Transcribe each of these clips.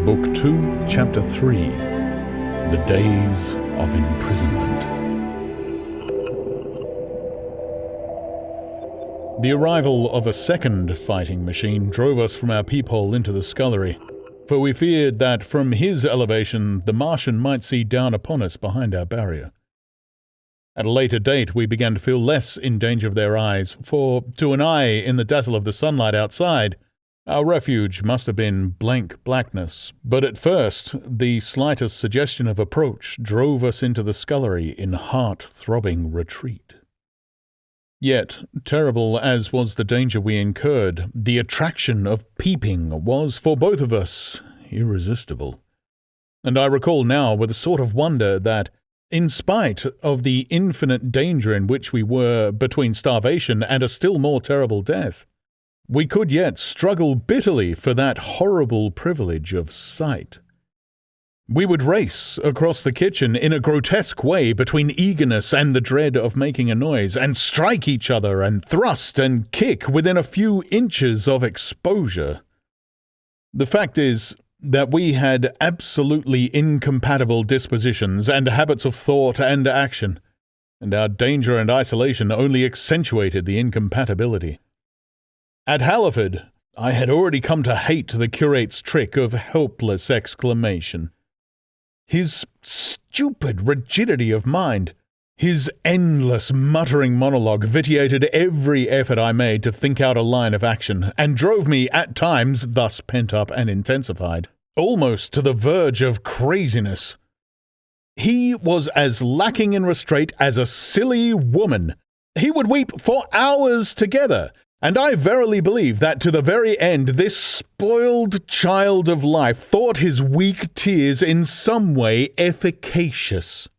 Book 2, Chapter 3, The Days of Imprisonment. The arrival of a second fighting machine drove us from our peephole into the scullery, for we feared that from his elevation the Martian might see down upon us behind our barrier. At a later date we began to feel less in danger of their eyes, for to an eye in the dazzle of the sunlight outside, our refuge must have been blank blackness, but at first the slightest suggestion of approach drove us into the scullery in heart-throbbing retreat. Yet, terrible as was the danger we incurred, the attraction of peeping was, for both of us, irresistible. And I recall now with a sort of wonder that, in spite of the infinite danger in which we were between starvation and a still more terrible death, we could yet struggle bitterly for that horrible privilege of sight. We would race across the kitchen in a grotesque way between eagerness and the dread of making a noise, and strike each other and thrust and kick within a few inches of exposure. The fact is that we had absolutely incompatible dispositions and habits of thought and action, and our danger and isolation only accentuated the incompatibility. At Halliford, I had already come to hate the curate's trick of helpless exclamation. His stupid rigidity of mind, his endless muttering monologue vitiated every effort I made to think out a line of action, and drove me at times, thus pent up and intensified, almost to the verge of craziness. He was as lacking in restraint as a silly woman. He would weep for hours together, and I verily believe that to the very end this spoiled child of life thought his weak tears in some way efficacious.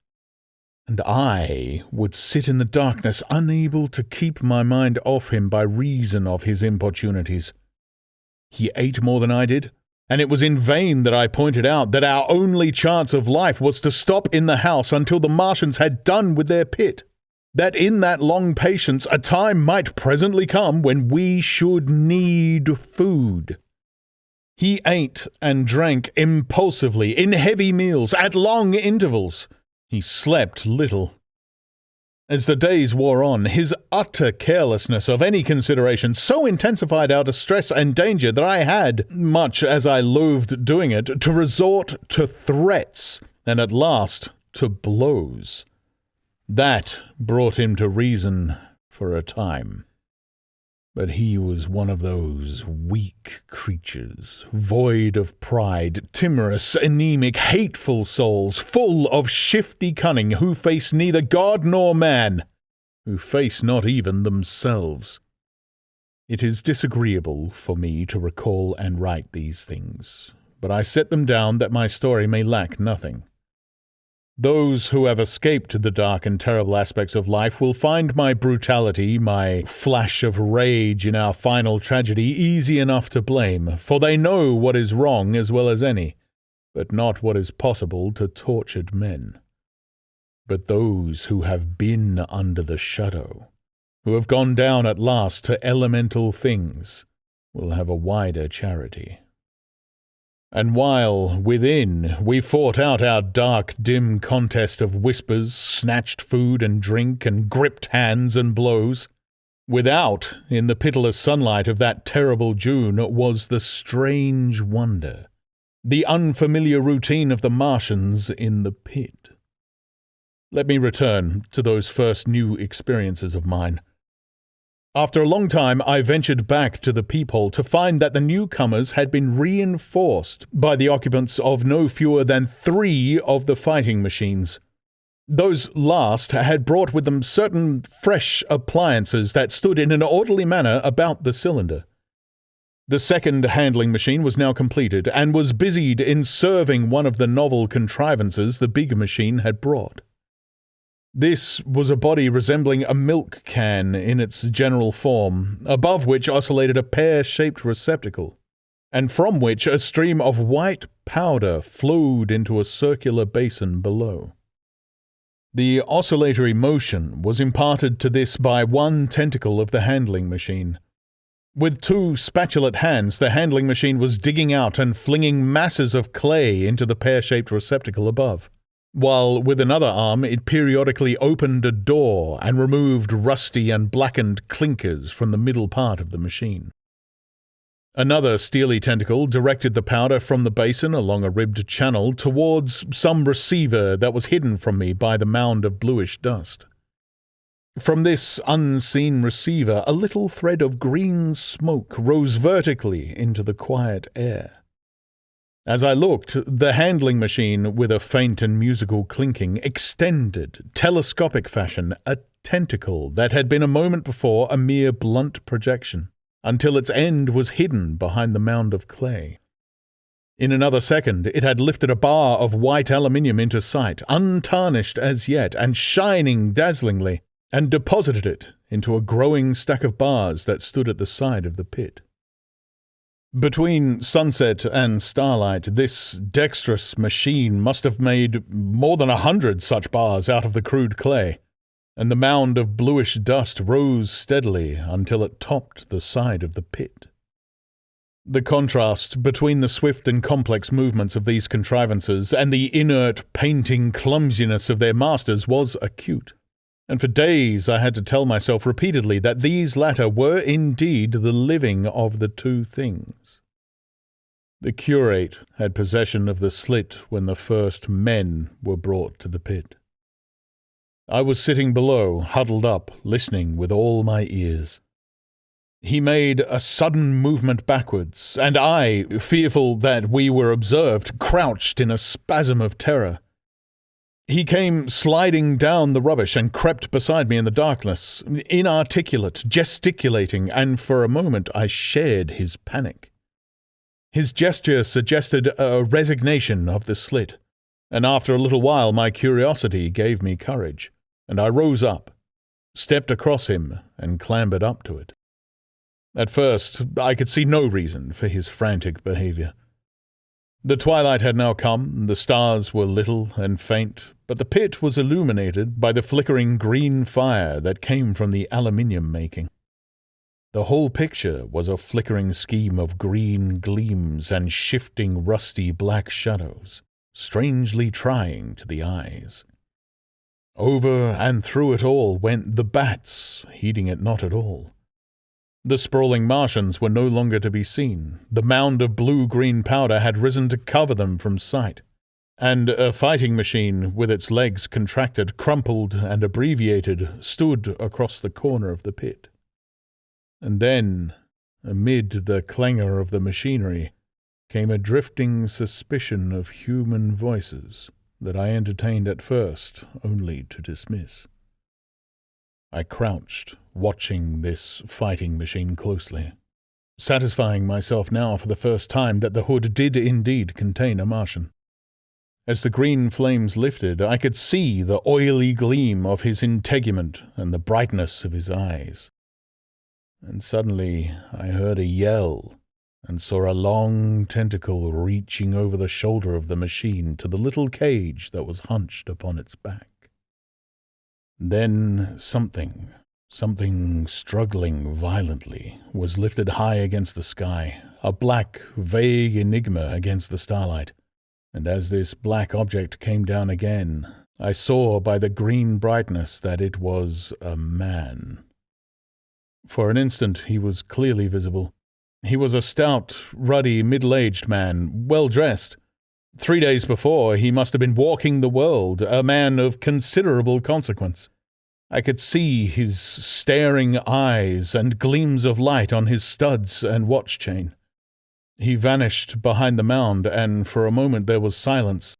And I would sit in the darkness, unable to keep my mind off him by reason of his importunities. He ate more than I did, and it was in vain that I pointed out that our only chance of life was to stop in the house until the Martians had done with their pit. That in that long patience a time might presently come when we should need food. He ate and drank impulsively, in heavy meals, at long intervals. He slept little. As the days wore on, his utter carelessness of any consideration so intensified our distress and danger that I had, much as I loathed doing it, to resort to threats, and at last to blows. That brought him to reason for a time. But he was one of those weak creatures, void of pride, timorous, anemic, hateful souls, full of shifty cunning, who face neither God nor man, who face not even themselves. It is disagreeable for me to recall and write these things, but I set them down that my story may lack nothing. Those who have escaped the dark and terrible aspects of life will find my brutality, my flash of rage in our final tragedy easy enough to blame, for they know what is wrong as well as any, but not what is possible to tortured men. But those who have been under the shadow, who have gone down at last to elemental things, will have a wider charity. And while, within, we fought out our dark, dim contest of whispers, snatched food and drink, and gripped hands and blows, without, in the pitiless sunlight of that terrible June, was the strange wonder, the unfamiliar routine of the Martians in the pit. Let me return to those first new experiences of mine. After a long time, I ventured back to the peephole to find that the newcomers had been reinforced by the occupants of no fewer than 3 of the fighting machines. Those last had brought with them certain fresh appliances that stood in an orderly manner about the cylinder. The second handling machine was now completed, and was busied in serving one of the novel contrivances the big machine had brought. This was a body resembling a milk can in its general form, above which oscillated a pear-shaped receptacle, and from which a stream of white powder flowed into a circular basin below. The oscillatory motion was imparted to this by one tentacle of the handling machine. With two spatulate hands, the handling machine was digging out and flinging masses of clay into the pear-shaped receptacle above, while with another arm it periodically opened a door and removed rusty and blackened clinkers from the middle part of the machine. Another steely tentacle directed the powder from the basin along a ribbed channel towards some receiver that was hidden from me by the mound of bluish dust. From this unseen receiver, a little thread of green smoke rose vertically into the quiet air. As I looked, the handling machine, with a faint and musical clinking, extended, telescopic fashion, a tentacle that had been a moment before a mere blunt projection, until its end was hidden behind the mound of clay. In another second, it had lifted a bar of white aluminium into sight, untarnished as yet, and shining dazzlingly, and deposited it into a growing stack of bars that stood at the side of the pit. Between sunset and starlight, this dexterous machine must have made more than 100 such bars out of the crude clay, and the mound of bluish dust rose steadily until it topped the side of the pit. The contrast between the swift and complex movements of these contrivances and the inert, painting clumsiness of their masters was acute, and for days I had to tell myself repeatedly that these latter were indeed the living of the two things. The curate had possession of the slit when the first men were brought to the pit. I was sitting below, huddled up, listening with all my ears. He made a sudden movement backwards, and I, fearful that we were observed, crouched in a spasm of terror. He came sliding down the rubbish and crept beside me in the darkness, inarticulate, gesticulating, and for a moment I shared his panic. His gesture suggested a resignation of the slit, and after a little while my curiosity gave me courage, and I rose up, stepped across him, and clambered up to it. At first, I could see no reason for his frantic behavior. The twilight had now come, the stars were little and faint, but the pit was illuminated by the flickering green fire that came from the aluminium making. The whole picture was a flickering scheme of green gleams and shifting rusty black shadows, strangely trying to the eyes. Over and through it all went the bats, heeding it not at all. The sprawling Martians were no longer to be seen. The mound of blue-green powder had risen to cover them from sight, and a fighting machine, with its legs contracted, crumpled, and abbreviated, stood across the corner of the pit. And then, amid the clangor of the machinery, came a drifting suspicion of human voices that I entertained at first only to dismiss. I crouched, watching this fighting machine closely, satisfying myself now for the first time that the hood did indeed contain a Martian. As the green flames lifted, I could see the oily gleam of his integument and the brightness of his eyes. And suddenly I heard a yell and saw a long tentacle reaching over the shoulder of the machine to the little cage that was hunched upon its back. Then something struggling violently, was lifted high against the sky, a black, vague enigma against the starlight, and as this black object came down again, I saw by the green brightness that it was a man. For an instant he was clearly visible. He was a stout, ruddy, middle-aged man, well-dressed. 3 days before, he must have been walking the world, a man of considerable consequence. I could see his staring eyes and gleams of light on his studs and watch chain. He vanished behind the mound, and for a moment there was silence,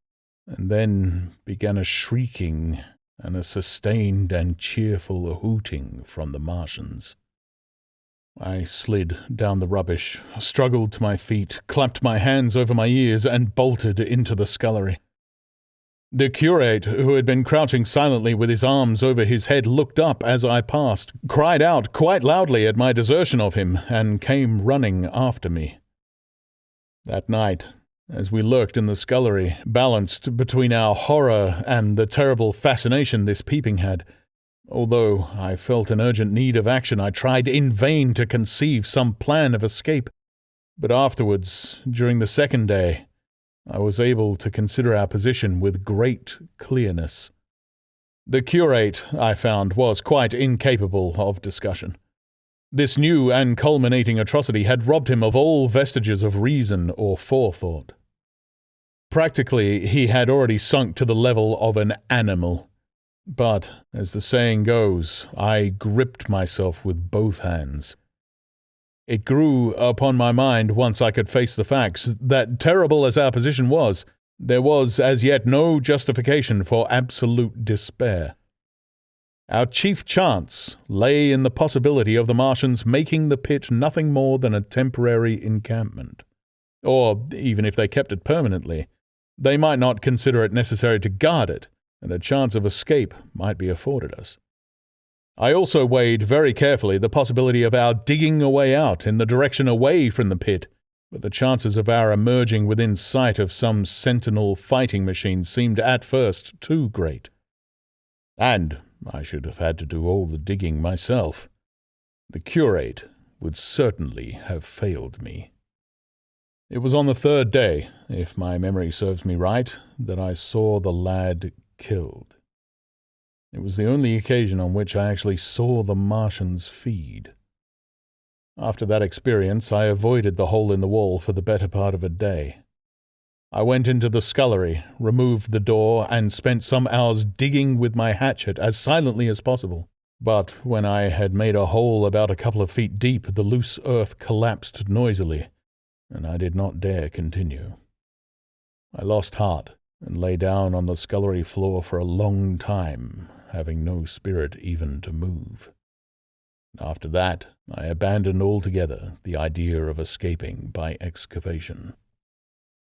and then began a shrieking and a sustained and cheerful hooting from the Martians. I slid down the rubbish, struggled to my feet, clapped my hands over my ears, and bolted into the scullery. The curate, who had been crouching silently with his arms over his head, looked up as I passed, cried out quite loudly at my desertion of him, and came running after me. That night, as we lurked in the scullery, balanced between our horror and the terrible fascination this peeping had, Although I felt an urgent need of action, I tried in vain to conceive some plan of escape. But afterwards, during the second day, I was able to consider our position with great clearness. The curate, I found, was quite incapable of discussion. This new and culminating atrocity had robbed him of all vestiges of reason or forethought. Practically, he had already sunk to the level of an animal. But, as the saying goes, I gripped myself with both hands. It grew upon my mind, once I could face the facts, that terrible as our position was, there was as yet no justification for absolute despair. Our chief chance lay in the possibility of the Martians making the pit nothing more than a temporary encampment. Or, even if they kept it permanently, they might not consider it necessary to guard it, and a chance of escape might be afforded us. I also weighed very carefully the possibility of our digging a way out in the direction away from the pit, but the chances of our emerging within sight of some sentinel fighting machine seemed at first too great. And I should have had to do all the digging myself. The curate would certainly have failed me. It was on the third day, if my memory serves me right, that I saw the lad killed. It was the only occasion on which I actually saw the Martians feed. After that experience, I avoided the hole in the wall for the better part of a day. I went into the scullery, removed the door, and spent some hours digging with my hatchet as silently as possible. But when I had made a hole about a couple of feet deep, the loose earth collapsed noisily, and I did not dare continue. I lost heart and lay down on the scullery floor for a long time, having no spirit even to move. After that, I abandoned altogether the idea of escaping by excavation.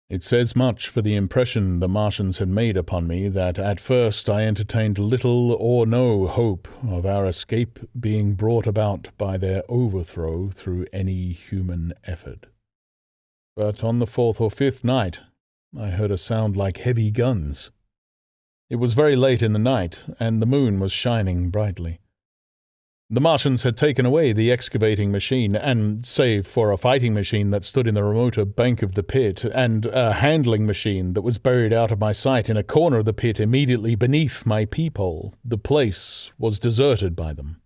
It says much for the impression the Martians had made upon me that at first I entertained little or no hope of our escape being brought about by their overthrow through any human effort. But on the fourth or fifth night, I heard a sound like heavy guns. It was very late in the night, and the moon was shining brightly. The Martians had taken away the excavating machine, and, save for a fighting machine that stood in the remoter bank of the pit, and a handling machine that was buried out of my sight in a corner of the pit immediately beneath my peephole, the place was deserted by them.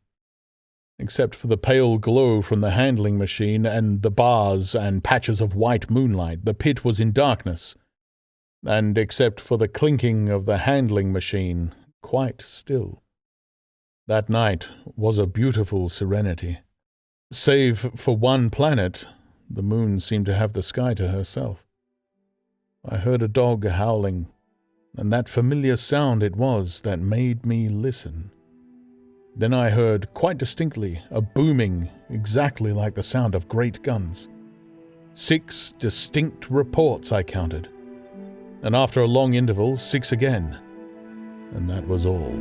Except for the pale glow from the handling machine and the bars and patches of white moonlight, the pit was in darkness, and except for the clinking of the handling machine, quite still. That night was a beautiful serenity. Save for one planet, the moon seemed to have the sky to herself. I heard a dog howling, and that familiar sound it was that made me listen. Then I heard, quite distinctly, a booming exactly like the sound of great guns. 6 distinct reports I counted, and after a long interval, 6 again, and that was all.